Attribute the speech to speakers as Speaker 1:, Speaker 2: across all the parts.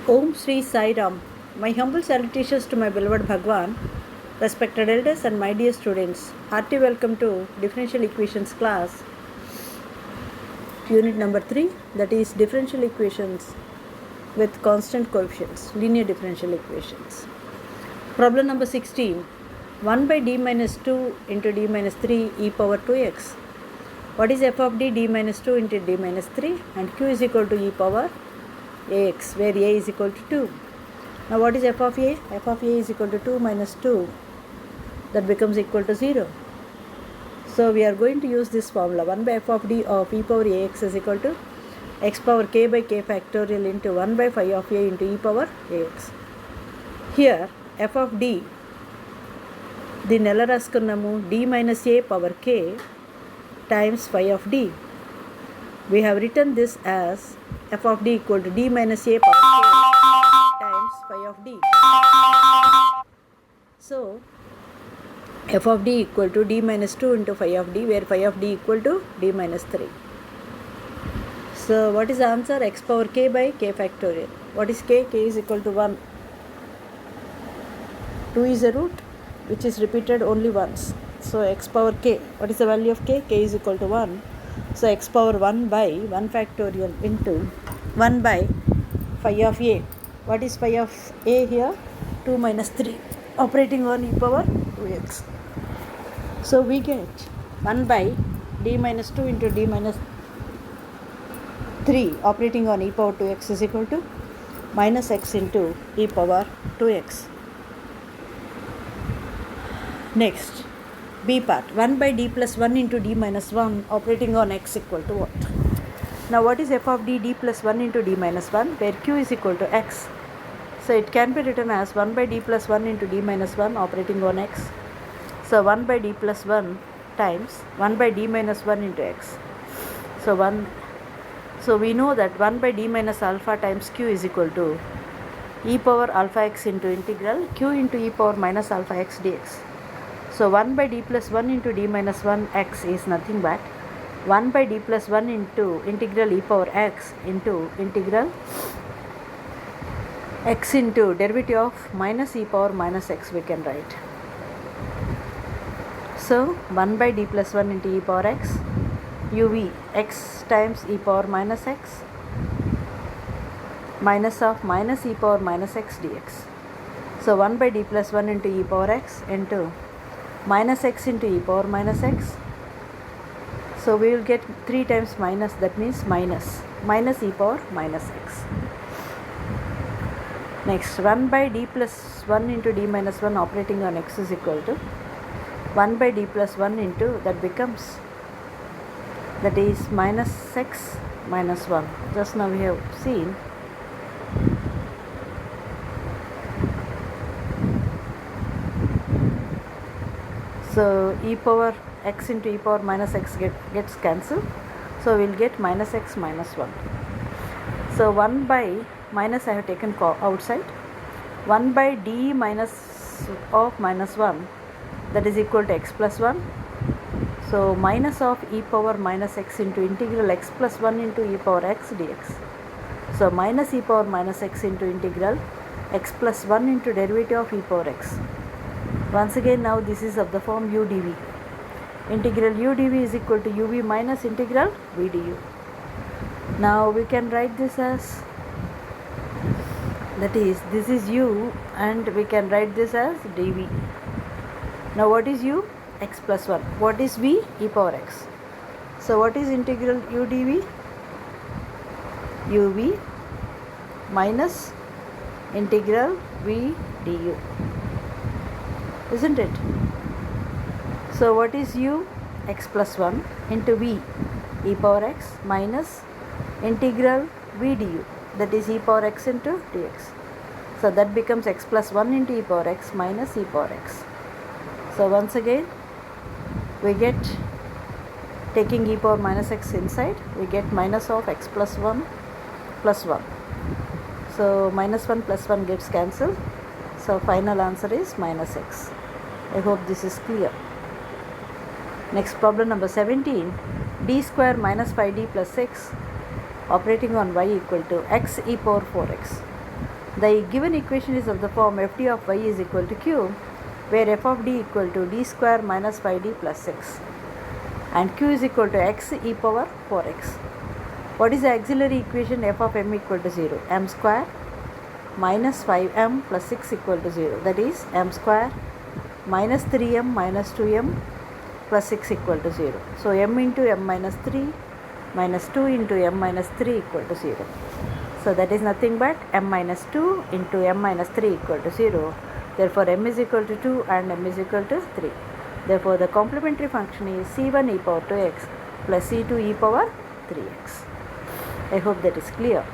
Speaker 1: Om Sri Sai Ram. My humble salutations to my beloved Bhagwan, respected elders and my dear students. Hearty welcome to differential equations class, unit number 3, that is differential equations with constant coefficients, linear differential equations. Problem number 16. 1 by d minus 2 into d minus 3 e power 2x. What is f of d minus 2 into d minus 3, and q is equal to e power ax, where a is equal to 2. Now what is f of a? F of a is equal to 2 minus 2. That becomes equal to 0. So we are going to use this formula. 1 by f of d of e power ax is equal to x power k by k factorial into 1 by phi of a into e power ax. Here f of d, దీన్ని ఎలా రాసుకున్నాము? d minus a power k times phi of d. We have written this as f of d equal to d minus a power k times phi of d. So f of d equal to d minus 2 into phi of d, where phi of d equal to d minus 3. So what is the answer? X power k by k factorial. What is k? K is equal to 1. 2 is a root which is repeated only once. So x power k, what is the value of k? K is equal to 1. So x power 1 by 1 factorial into 1 by phi of a. What is phi of a here? 2 minus 3, operating on e power 2x. So we get 1 by d minus 2 into d minus 3 operating on e power 2x is equal to minus x into e power 2x. Next, b part. 1 by d plus 1 into d minus 1 operating on x equal to what? Now what is f of d? D plus 1 into d minus 1, where q is equal to x. So it can be written as 1 by d plus 1 into d minus 1 operating on x. So 1 by d plus 1 times 1 by d minus 1 into x. So we know that 1 by d minus alpha times q is equal to e power alpha x into integral q into e power minus alpha x dx. So 1 by d plus 1 into d minus 1 x is nothing but 1 by d plus 1 into integral e power x into integral x into derivative of minus e power minus x we can write. So 1 by d plus 1 into e power x uv x times e power minus x minus of minus e power minus x dx. So 1 by d plus 1 into e power x into minus x into e power minus x. So we will get 3 times minus, that means minus e power minus x. Next, 1 by d plus 1 into d minus 1 operating on x is equal to 1 by d plus 1 into, that becomes, that is minus x minus 1. Just now we have seen so e power x into e power minus x gets cancelled. So we will get minus x minus 1. So 1 by minus I have taken outside. 1 by d minus of minus 1, that is equal to x plus 1. So minus of e power minus x into integral x plus 1 into e power x dx. So minus e power minus x into integral x plus 1 into derivative of e power x. Once again, now this is of the form u dv. Integral u dv is equal to uv minus integral v du. Now we can write this as, that is, this is u and we can write this as dv. Now what is u? X plus 1. What is v? E power x. So what is integral u dv? uv minus integral v du. Isn't it? So what is u? X plus 1 into v e power x minus integral v du, that is e power x into dx. So that becomes x plus 1 into e power x minus e power x. So once again we get, taking e power minus x inside, we get minus of x plus 1 plus 1. So minus 1 plus 1 gets cancelled. So final answer is minus x. I hope this is clear. Next, problem number 17. D square minus 5d plus 6 operating on y equal to x e power 4x. The given equation is of the form fd of y is equal to q, where f of d equal to d square minus 5d plus 6 and q is equal to x e power 4x. What is the auxiliary equation? F of m equal to 0, m square minus 5m plus 6 equal to 0, that is m square minus 3m minus 2m plus 6 equal to 0. So m into m minus 3 minus 2 into m minus 3 equal to 0. So that is nothing but m minus 2 into m minus 3 equal to 0. Therefore m is equal to 2 and m is equal to 3. Therefore the complementary function is c1 e power 2x plus c2 e power 3x. I hope that is clear.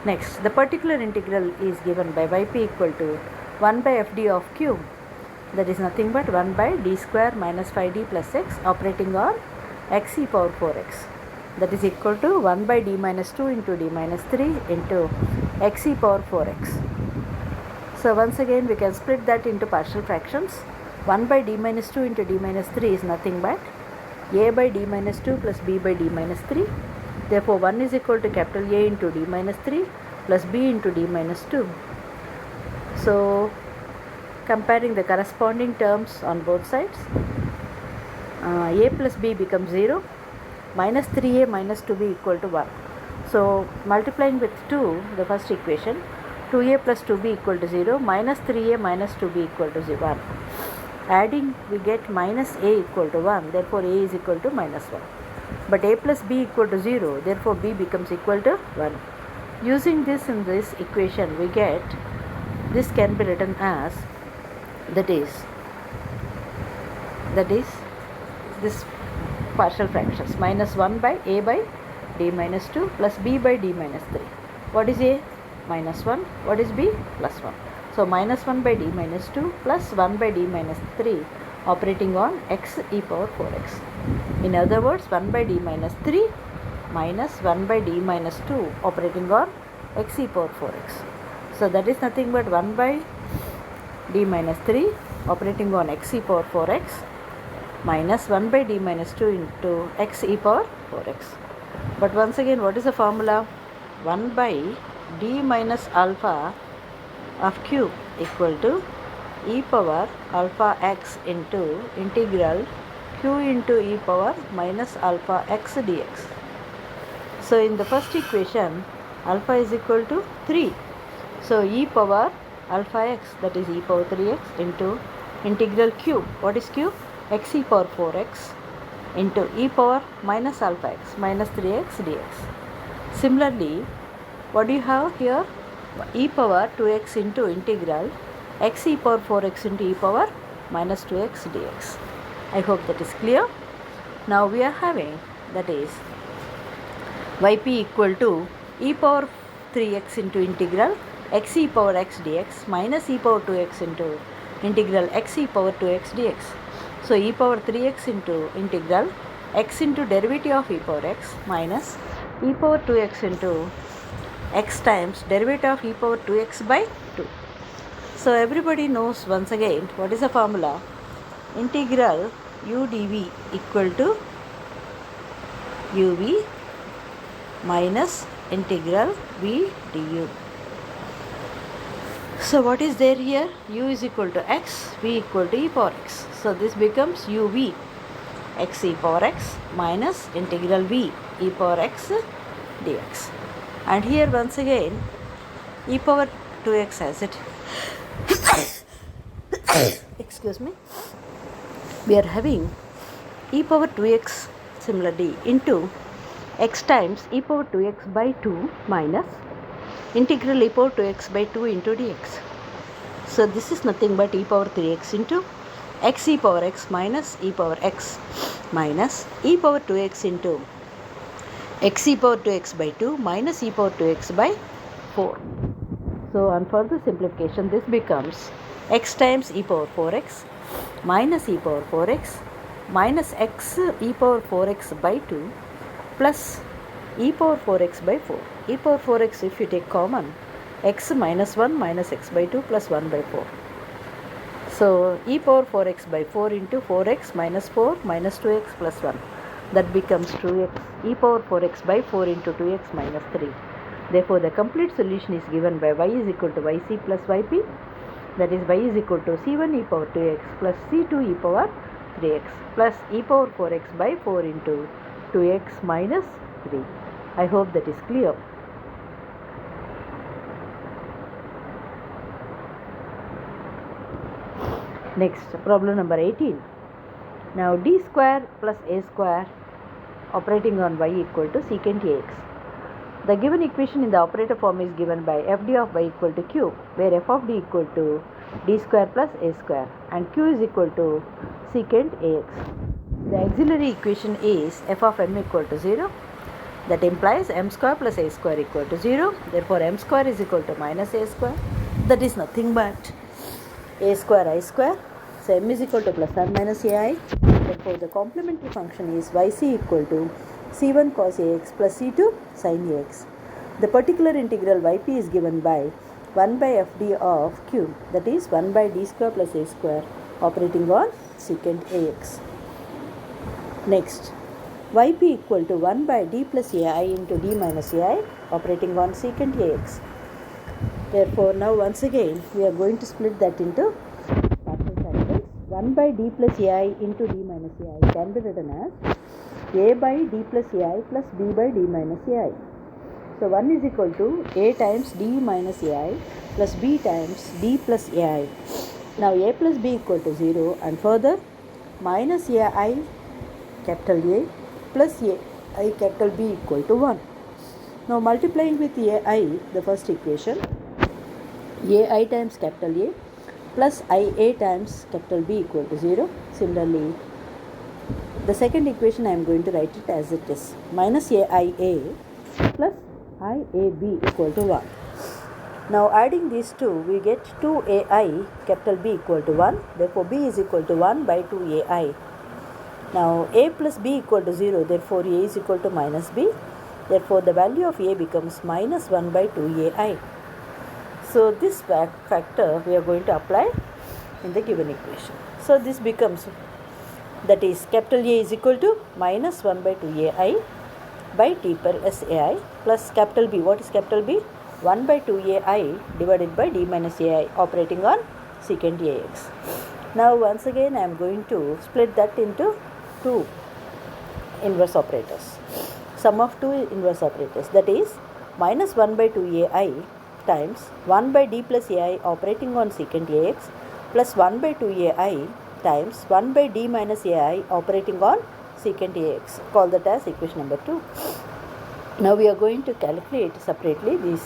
Speaker 1: Next, the particular integral is given by yp equal to 1 by fd of q, that is nothing but 1 by d square minus 5d plus x operating on x e power 4x, that is equal to 1 by d minus 2 into d minus 3 into x e power 4x. So once again we can split that into partial fractions. 1 by d minus 2 into d minus 3 is nothing but a by d minus 2 plus b by d minus 3. Therefore 1 is equal to capital A into d minus 3 plus b into d minus 2. So comparing the corresponding terms on both sides, a plus b becomes 0, minus 3a minus 2b equal to 1. So multiplying with 2, the first equation, 2a plus 2b equal to 0, minus 3a minus 2b equal to 1. Adding, we get minus a equal to 1, therefore a is equal to minus 1. But a plus b equal to 0, therefore b becomes equal to 1. Using this in this equation, we get, this can be written as, that is this partial fractions, minus 1 by a by d minus 2 plus b by d minus 3. What is a? Minus 1. What is b? Plus 1. So minus 1 by d minus 2 plus 1 by d minus 3 operating on x e power 4x. In other words, 1 by d minus 3 minus 1 by d minus 2 operating on x e power 4x. So that is nothing but 1 by d minus 3 operating on x e power 4x minus 1 by d minus 2 into x e power 4x. But once again, what is the formula? 1 by d minus alpha of q equal to e power alpha x into integral q into e power minus alpha x dx. So in the first equation, alpha is equal to 3. So e power alpha x, that is e power 3x into integral q. What is q? X e power 4x into e power minus alpha x minus 3x dx. Similarly, what do you have here? E power 2x into integral x e power 4x into e power minus 2x dx. I hope that is clear. Now we are having, that is yp equal to e power 3x into integral x e power x dx minus e power 2x into integral x e power 2x dx. So e power 3x into integral x into derivative of e power x minus e power 2x into x times derivative of e power 2x by 2. So everybody knows once again what is the formula. Integral u dv equal to uv minus integral v du. So what is there here? U is equal to x, v equal to e power x. So this becomes uv x e power x minus integral v e power x dx. And here once again e power 2x as it excuse me, we are having e power 2x similarly into x times e power 2x by 2 minus integral e power 2x by 2 into dx. So this is nothing but e power 3x into x e power x minus e power x minus e power 2x into x e power 2x by 2 minus e power 2x by 4. So on further simplification, this becomes x times e power 4x minus e power 4x minus x e power 4x by 2 plus e power 4x by 4. E power 4x, if you take common, x minus 1 minus x by 2 plus 1 by 4. So e power 4x by 4 into 4x minus 4 minus 2x plus 1. That becomes 2x e power 4x by 4 into 2x minus 3. Therefore, the complete solution is given by y is equal to yc plus yp, that is y is equal to c1 e power 2x plus c2 e power 3x plus e power 4x by 4 into 2x minus 3. I hope that is clear. Next, problem number 18. Now d square plus a square operating on y equal to secant ax. The given equation in the operator form is given by f d of y equal to q, where f of d equal to d square plus a square and q is equal to secant ax. The auxiliary equation is f of m equal to 0. That implies m square plus a square equal to 0. Therefore, m square is equal to minus a square. That is nothing but a square I square. So, m is equal to plus or minus ai. Therefore, the complementary function is yc equal to c1 cos ax plus c2 sin ax. The particular integral yp is given by 1 by fd of q, that is 1 by d square plus a square operating on secant ax. Next, yp equal to 1 by d plus ai into d minus ai operating on secant ax. Therefore, now once again we are going to split that into partial fractions. 1 by d plus ai into d minus ai can be written as a by d plus ai plus b by d minus ai. So, 1 is equal to a times d minus ai plus b times d plus ai. Now, a plus b equal to 0 and further minus ai capital A plus ai capital B equal to 1. Now, multiplying with ai, the first equation, ai times capital A plus ia times capital B equal to 0. Similarly, the second equation I am going to write it as it is, minus aia plus iab equal to 1. Now, adding these two, we get 2ai capital B equal to 1. Therefore, B is equal to 1 by 2ai. Now, a plus b equal to 0. Therefore, a is equal to minus b. Therefore, the value of a becomes minus 1 by 2ai. So, this factor we are going to apply in the given equation. So, this becomes, that is, capital A is equal to minus 1 by 2ai by t plus ai plus capital B. What is capital B? 1 by 2ai divided by d minus ai operating on secant ax. Now, once again I am going to split that into two inverse operators. Sum of two inverse operators, that is minus 1 by 2ai times 1 by d plus ai operating on secant ax plus 1 by 2ai times 1 by d minus ai operating on secant ax. Call that as equation number 2. Now, we are going to calculate separately these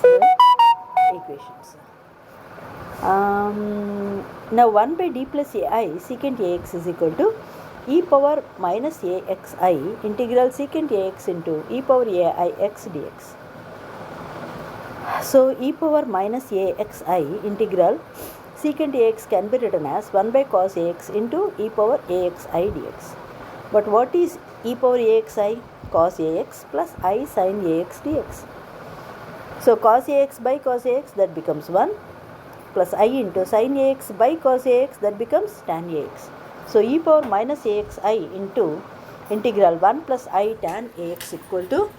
Speaker 1: equations. Now, 1 by d plus ai secant ax is equal to e power minus axi integral secant ax into e power aix dx. So, e power minus axi integral secant ax can be written as 1 by cos ax into e power axi dx. But what is e power axi? Cos ax plus I sin ax dx. So, cos ax by cos ax, that becomes 1, plus I into sin ax by cos ax, that becomes tan ax. So, e power minus axi into integral 1 plus I tan ax equal to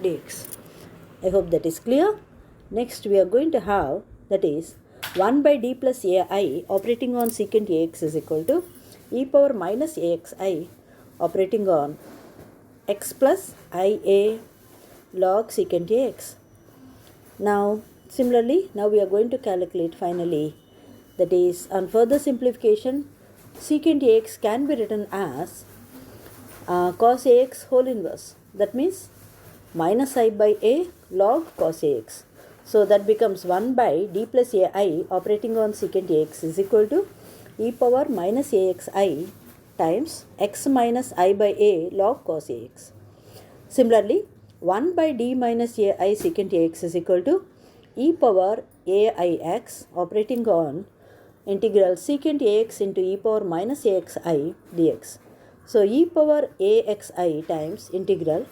Speaker 1: dx. I hope that is clear. Next, we are going to have, that is, 1 by d plus ai operating on secant ax is equal to e power minus axi operating on x plus ia log secant ax. Now, similarly, now we are going to calculate finally, that is, on further simplification, secant ax can be written as cos ax whole inverse. That means minus I by a log cos ax. So, that becomes 1 by d plus ai operating on secant ax is equal to e power minus axi times x minus I by a log cos ax. Similarly, 1 by d minus ai secant ax is equal to e power aix operating on integral secant ax into e power minus axi dx. So, e power axi times integral,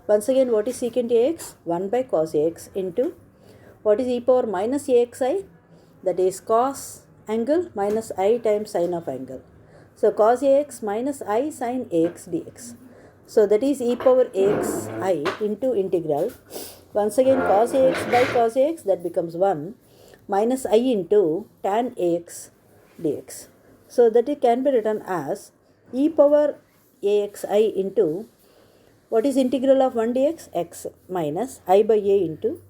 Speaker 1: once again what is secant ax? 1 by cos ax into what is e power minus axi? That is cos angle minus I times sin of angle. So, cos ax minus I sin ax dx. So, that is e power axi into integral Once again cos ax by cos ax, that becomes 1 minus I into tan ax dx. So that it can be written as e power axi into, what is integral of 1 dx? X minus I by a into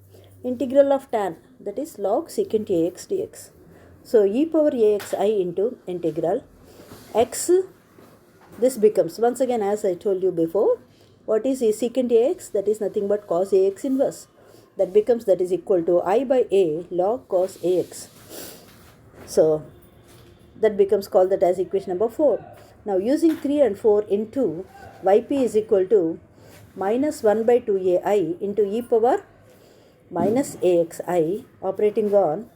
Speaker 1: integral of tan, that is log secant ax dx. So e power axi into integral x, this becomes, once again as I told you before, what is a secant ax? That is nothing but cos ax inverse. That becomes, that is equal to I by a log cos ax. So that becomes, called that as equation number 4. Now using 3 and 4 into yp is equal to minus 1 by 2ai into e power minus axi operating on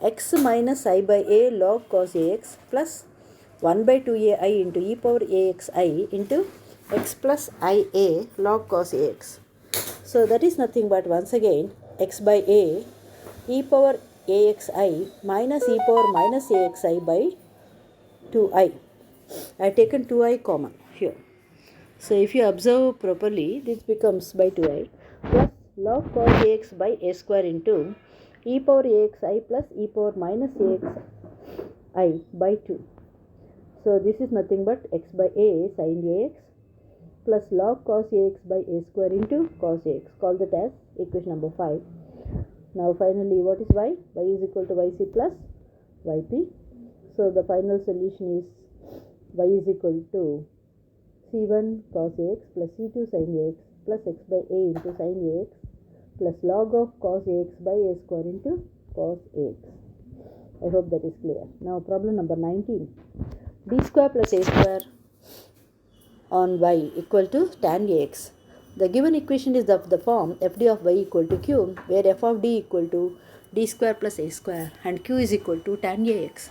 Speaker 1: x minus I by a log cos ax plus 1 by 2ai into e power axi into x plus ia log cos ax. So that is nothing but, once again, x by a e power axi minus e power minus axi by 2i. I have taken 2i common here. So if you observe properly, this becomes by 2i plus log cos ax by a square into e power axi plus e power minus axi by 2. So this is nothing but x by a sin ax plus log cos ax by a square into cos ax. Call that as equation number 5. Now finally, what is y? Y is equal to yc plus yp. So the final solution is y is equal to c1 cos ax plus c2 sin ax plus x by a into sin ax plus log of cos ax by a square into cos ax. I hope that is clear. Now problem number 19. D square plus a square on y equal to tan ax. The given equation is of the form fd of y equal to q, where f of d equal to d square plus a square and q is equal to tan ax.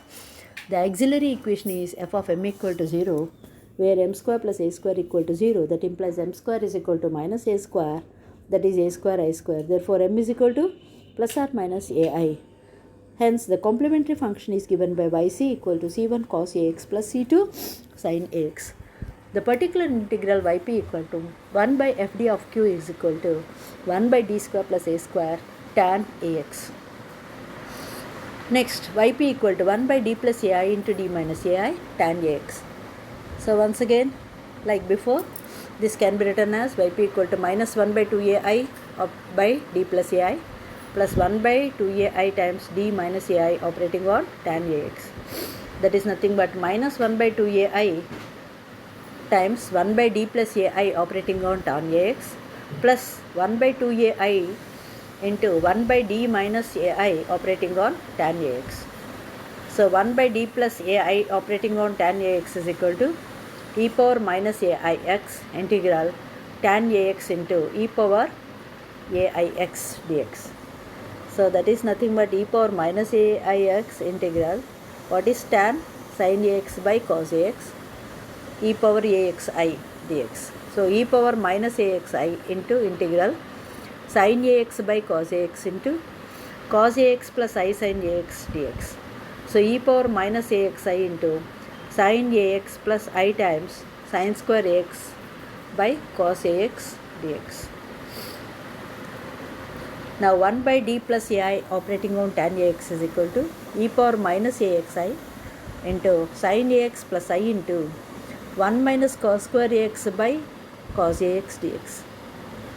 Speaker 1: The auxiliary equation is f of m equal to 0, where m square plus a square equal to 0. That implies m square is equal to minus a square, that is a square I square. Therefore m is equal to plus or minus ai. Hence the complementary function is given by yc equal to c1 cos ax plus c2 sin ax. The particular integral yp equal to 1 by fd of q is equal to 1 by d square plus a square tan ax. Next, yp equal to 1 by d plus ai into d minus ai tan ax. So once again, like before, this can be written as yp equal to minus 1 by 2ai by d plus ai plus 1 by 2ai times d minus ai operating on tan ax. That is nothing but minus 1 by 2ai times 1 by d plus ai operating on tan ax plus 1 by 2ai into 1 by d minus ai operating on tan ax. So 1 by d plus ai operating on tan ax is equal to e power minus aix integral tan ax into e power aix dx. So that is nothing but e power minus aix integral, what is tan sin ax by cos ax e power axi dx. So e power minus axi into integral sin ax by cos ax into cos ax plus I sin ax dx. So e power minus axi into sin ax plus I times sin square ax by cos ax dx. Now 1 by d plus ai operating on tan ax is equal to e power minus axi into sin ax plus I into 1 minus cos square ax by cos ax dx.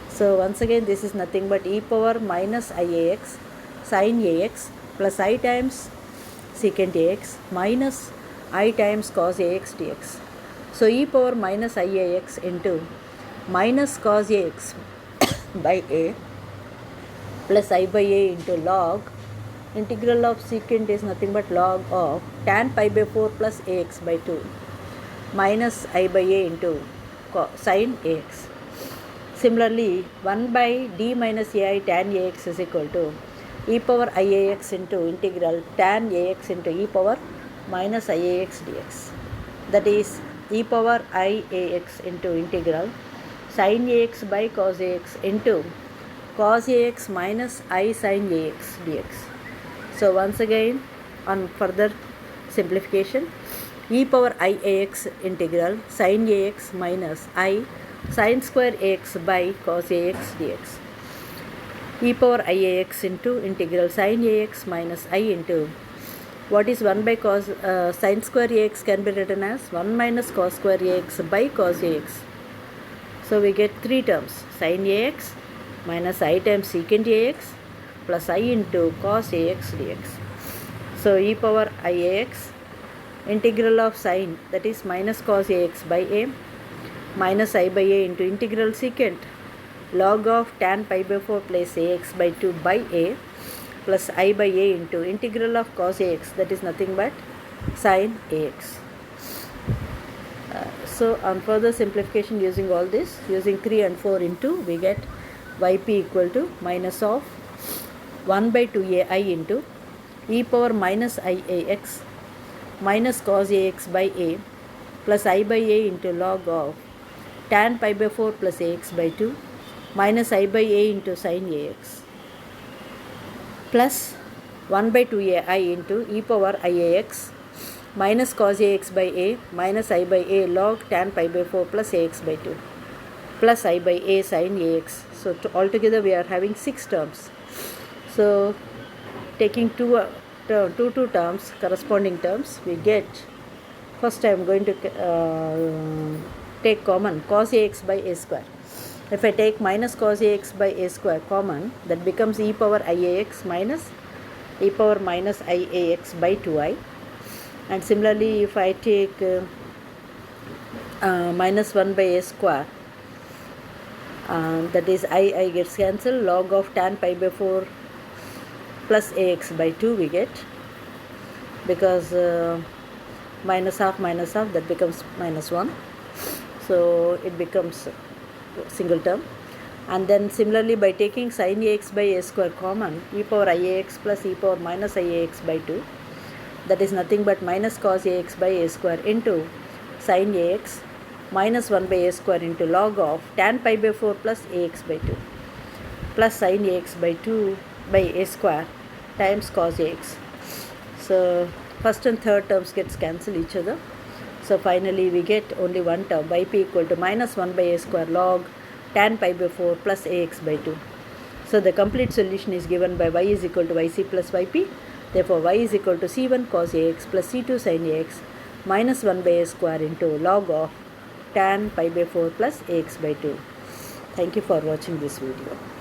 Speaker 1: So once again, this is nothing but e power minus iax sin ax plus I times secant ax minus I times cos ax dx. So e power minus iax into minus cos ax by a plus I by a into log integral of secant is nothing but log of tan pi by 4 plus ax by 2 minus I by a into sin ax. Similarly, 1 by d minus ai tan ax is equal to e power iax into integral tan ax into e power minus iax dx. That is e power iax into integral sin ax by cos ax into cos ax minus I sin ax dx. So once again, on further simplification, e power iax integral sin ax minus I sin square ax by cos ax dx. e power iax into integral sin ax minus I into what is 1 by cos sin square ax can be written as 1 minus cos square ax by cos ax. So we get three terms, sin ax minus I times secant ax plus I into cos ax dx. So e power iax integral of sin, that is minus cos ax by a minus I by a into integral secant log of tan pi by 4 plus ax by 2 by a plus I by a into integral of cos ax, that is nothing but sin ax. So on further simplification using all this, using 3 and 4 into, we get yp equal to minus of 1 by 2ai into e power minus iax minus cos ax by a plus I by a into log of tan pi by 4 plus ax by 2 minus I by a into sin ax plus 1 by 2ai into e power iax minus cos ax by a minus I by a log tan pi by 4 plus ax by 2 plus I by a sin ax. So altogether we are having 6 terms. So taking two terms, corresponding terms, we get, first I am going to take common cos ax by a square. If I take minus cos ax by a square common, that becomes e power iax minus e power minus iax by 2i. And similarly, if I take minus 1 by a square, that is I gets cancelled, log of tan pi by 4 plus ax by 2 we get, because minus half, that becomes minus 1. So it becomes single term. And then similarly, by taking sin ax by a square common, e power iax plus e power minus iax by 2, that is nothing but minus cos ax by a square into sin ax minus 1 by a square into log of tan pi by 4 plus ax by 2 plus sin ax by 2 by a square times cos ax. So first and third terms gets cancel each other. So finally we get only one term, yp equal to minus 1 by a square log tan pi by 4 plus ax by 2. So the complete solution is given by y is equal to yc plus yp. Therefore y is equal to c1 cos ax plus c2 sin ax minus 1 by a square into log of tan pi by 4 plus ax by 2. Thank you for watching this video.